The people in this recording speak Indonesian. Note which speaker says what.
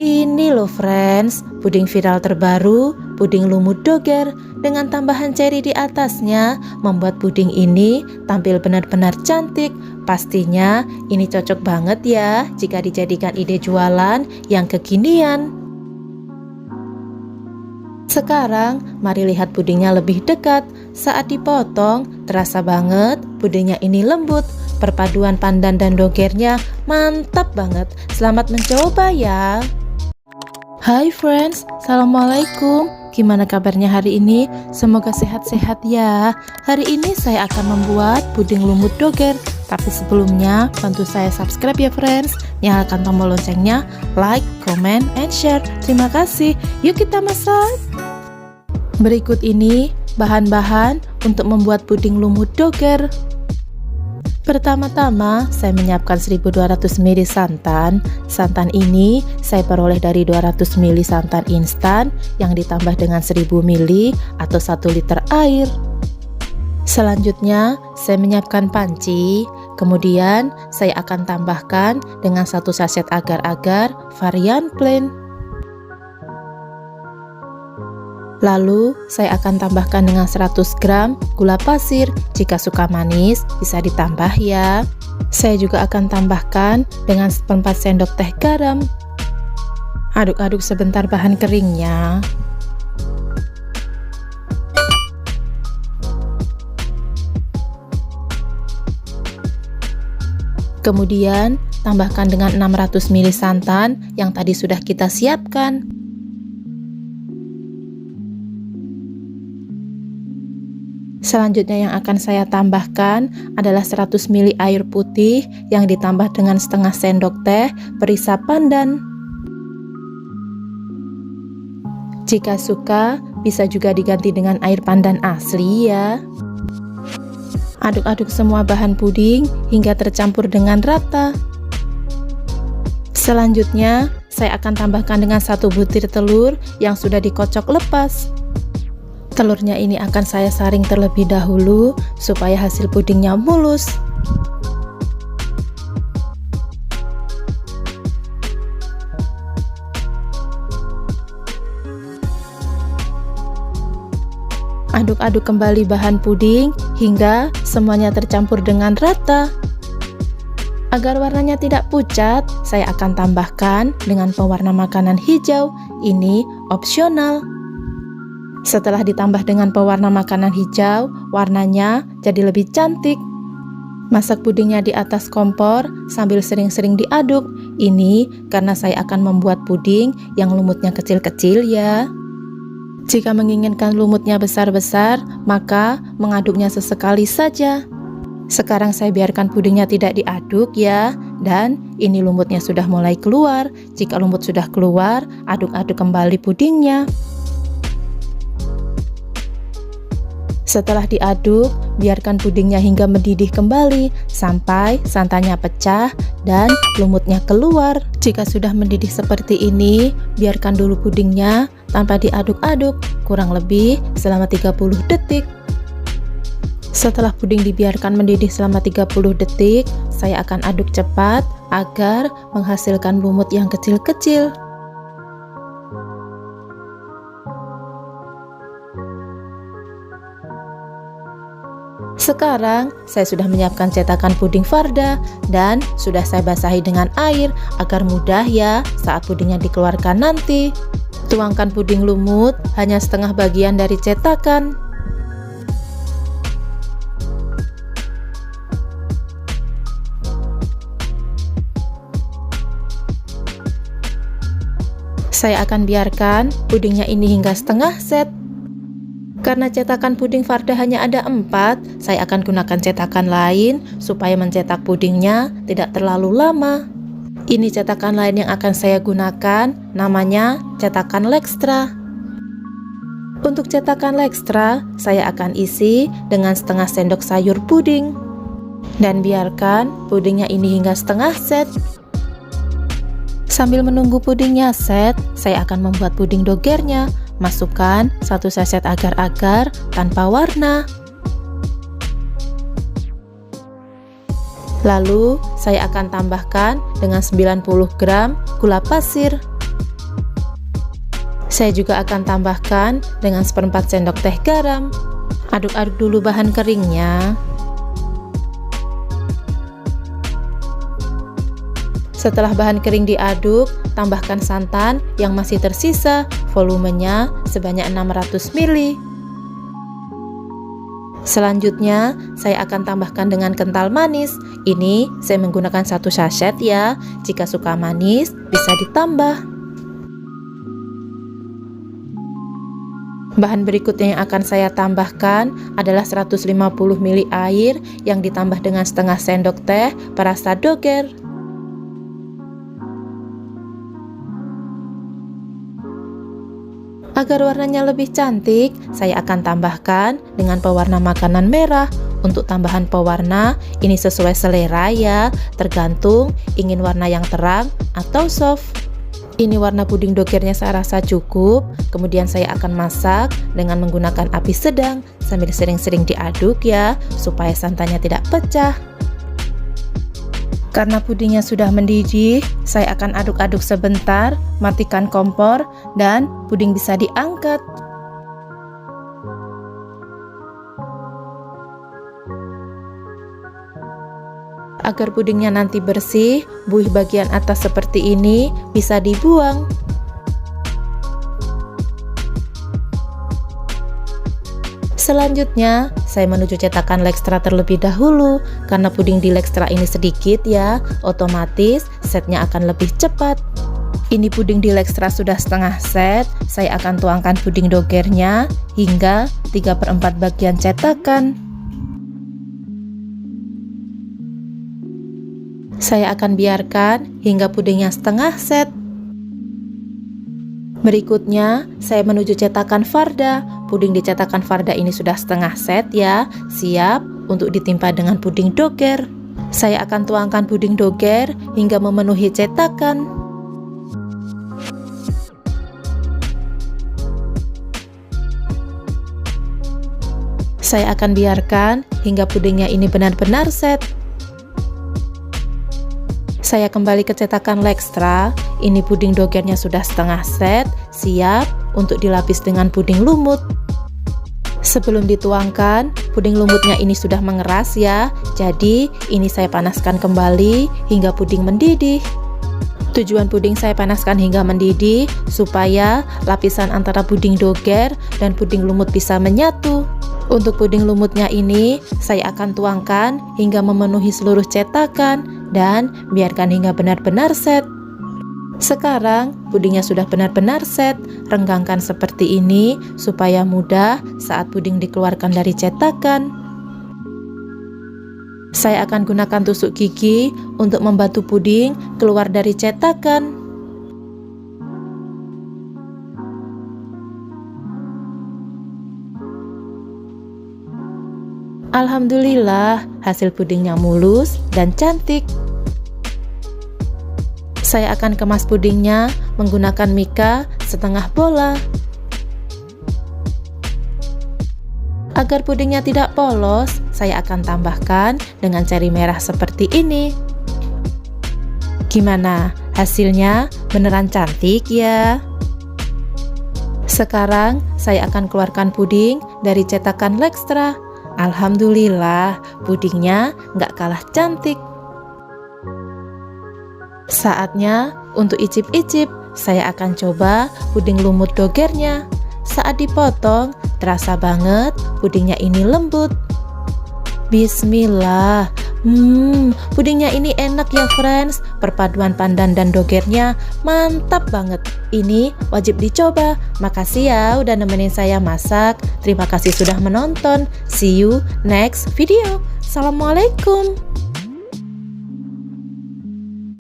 Speaker 1: Ini loh friends, puding viral terbaru, puding lumut doger dengan tambahan ceri di atasnya membuat puding ini tampil benar-benar cantik. Pastinya ini cocok banget ya jika dijadikan ide jualan yang kekinian. Sekarang mari lihat pudingnya lebih dekat. Saat dipotong terasa banget pudingnya ini lembut. Perpaduan pandan dan dogernya mantap banget. Selamat mencoba ya. Hai friends, assalamualaikum. Gimana kabarnya hari ini? Semoga sehat-sehat ya. Hari ini saya akan membuat puding lumut doger. Tapi sebelumnya bantu saya subscribe ya friends. Nyalakan tombol loncengnya, like, comment, and share. Terima kasih. Yuk kita masak. Berikut ini bahan-bahan untuk membuat puding lumut doger. Pertama-tama saya menyiapkan 1200 ml santan. Santan ini saya peroleh dari 200 ml santan instan yang ditambah dengan 1000 ml atau 1 liter air. Selanjutnya saya menyiapkan panci. Kemudian saya akan tambahkan dengan 1 saset agar-agar varian plain. Lalu saya akan tambahkan dengan 100 gram gula pasir. Jika suka manis bisa ditambah ya. Saya juga akan tambahkan dengan 1/4 sendok teh garam. Aduk-aduk sebentar bahan keringnya. Kemudian tambahkan dengan 600 ml santan yang tadi sudah kita siapkan. Selanjutnya yang akan saya tambahkan adalah 100 ml air putih yang ditambah dengan setengah sendok teh perisa pandan. Jika suka, bisa juga diganti dengan air pandan asli ya. Aduk-aduk semua bahan puding hingga tercampur dengan rata. Selanjutnya, saya akan tambahkan dengan 1 butir telur yang sudah dikocok lepas. Telurnya ini akan saya saring terlebih dahulu supaya hasil pudingnya mulus. Aduk-aduk kembali bahan puding hingga semuanya tercampur dengan rata. Agar warnanya tidak pucat, saya akan tambahkan dengan pewarna makanan hijau. Ini opsional. Setelah ditambah dengan pewarna makanan hijau, warnanya jadi lebih cantik. Masak pudingnya di atas kompor sambil sering-sering diaduk. Ini karena saya akan membuat puding yang lumutnya kecil-kecil ya. Jika menginginkan lumutnya besar-besar, maka mengaduknya sesekali saja. Sekarang saya biarkan pudingnya tidak diaduk ya. Dan ini lumutnya sudah mulai keluar. Jika lumut sudah keluar, aduk-aduk kembali pudingnya. Setelah diaduk, biarkan pudingnya hingga mendidih kembali sampai santannya pecah dan lumutnya keluar. Jika sudah mendidih seperti ini, biarkan dulu pudingnya tanpa diaduk-aduk, kurang lebih selama 30 detik. Setelah puding dibiarkan mendidih selama 30 detik, saya akan aduk cepat agar menghasilkan lumut yang kecil-kecil. Sekarang saya sudah menyiapkan cetakan puding Farda dan sudah saya basahi dengan air agar mudah ya saat pudingnya dikeluarkan nanti. Tuangkan puding lumut hanya setengah bagian dari cetakan. Saya akan biarkan pudingnya ini hingga setengah set. Karena cetakan puding Farda hanya ada 4, saya akan gunakan cetakan lain supaya mencetak pudingnya tidak terlalu lama. Ini cetakan lain yang akan saya gunakan, namanya cetakan Lextra. Untuk cetakan Lextra, saya akan isi dengan setengah sendok sayur puding. Dan biarkan pudingnya ini hingga setengah set. Sambil menunggu pudingnya set, saya akan membuat puding dogernya. Masukkan 1 saset agar-agar tanpa warna. Lalu saya akan tambahkan dengan 90 gram gula pasir. Saya juga akan tambahkan dengan 1/4 sendok teh garam. Aduk-aduk dulu bahan keringnya. Setelah bahan kering diaduk, tambahkan santan yang masih tersisa, volumenya sebanyak 600 ml. Selanjutnya, saya akan tambahkan dengan kental manis. Ini saya menggunakan 1 sachet ya. Jika suka manis, bisa ditambah. Bahan berikutnya yang akan saya tambahkan adalah 150 ml air yang ditambah dengan setengah sendok teh perasa doger. Agar warnanya lebih cantik, saya akan tambahkan dengan pewarna makanan merah. Untuk tambahan pewarna, ini sesuai selera ya, tergantung ingin warna yang terang atau soft. Ini warna puding dogernya saya rasa cukup. Kemudian saya akan masak dengan menggunakan api sedang sambil sering-sering diaduk ya, supaya santannya tidak pecah. Karena pudingnya sudah mendidih, saya akan aduk-aduk sebentar, matikan kompor, dan puding bisa diangkat. Agar pudingnya nanti bersih, buih bagian atas seperti ini bisa dibuang. Selanjutnya, saya menuju cetakan Lextra terlebih dahulu. Karena puding di Lextra ini sedikit ya, otomatis setnya akan lebih cepat. Ini puding di Lextra sudah setengah set. Saya akan tuangkan puding dogernya hingga 3/4 bagian cetakan. Saya akan biarkan hingga pudingnya setengah set. Berikutnya, saya menuju cetakan Farda. Puding di cetakan Farda ini sudah setengah set ya, siap untuk ditimpa dengan puding doger. Saya akan tuangkan puding doger hingga memenuhi cetakan. Saya akan biarkan hingga pudingnya ini benar-benar set. Saya kembali ke cetakan Lextra. Ini puding dogernya sudah setengah set, siap untuk dilapis dengan puding lumut. Sebelum dituangkan, puding lumutnya ini sudah mengeras ya. Jadi, ini saya panaskan kembali hingga puding mendidih. Tujuan puding saya panaskan hingga mendidih supaya lapisan antara puding doger dan puding lumut bisa menyatu. Untuk puding lumutnya ini, saya akan tuangkan hingga memenuhi seluruh cetakan dan biarkan hingga benar-benar set. Sekarang pudingnya sudah benar-benar set. Renggangkan seperti ini supaya mudah saat puding dikeluarkan dari cetakan. Saya akan gunakan tusuk gigi untuk membantu puding keluar dari cetakan. Alhamdulillah, hasil pudingnya mulus dan cantik. Saya akan kemas pudingnya menggunakan mika setengah bola. Agar pudingnya tidak polos, saya akan tambahkan dengan ceri merah seperti ini. Gimana? Hasilnya beneran cantik ya? Sekarang saya akan keluarkan puding dari cetakan Lextra. Alhamdulillah, pudingnya nggak kalah cantik. Saatnya untuk icip-icip. Saya akan coba puding lumut dogernya. Saat dipotong, terasa banget pudingnya ini lembut. Bismillah. Pudingnya ini enak ya friends. Perpaduan pandan dan dogernya mantap banget. Ini wajib dicoba. Makasih ya udah nemenin saya masak. Terima kasih sudah menonton. See you next video. Assalamualaikum.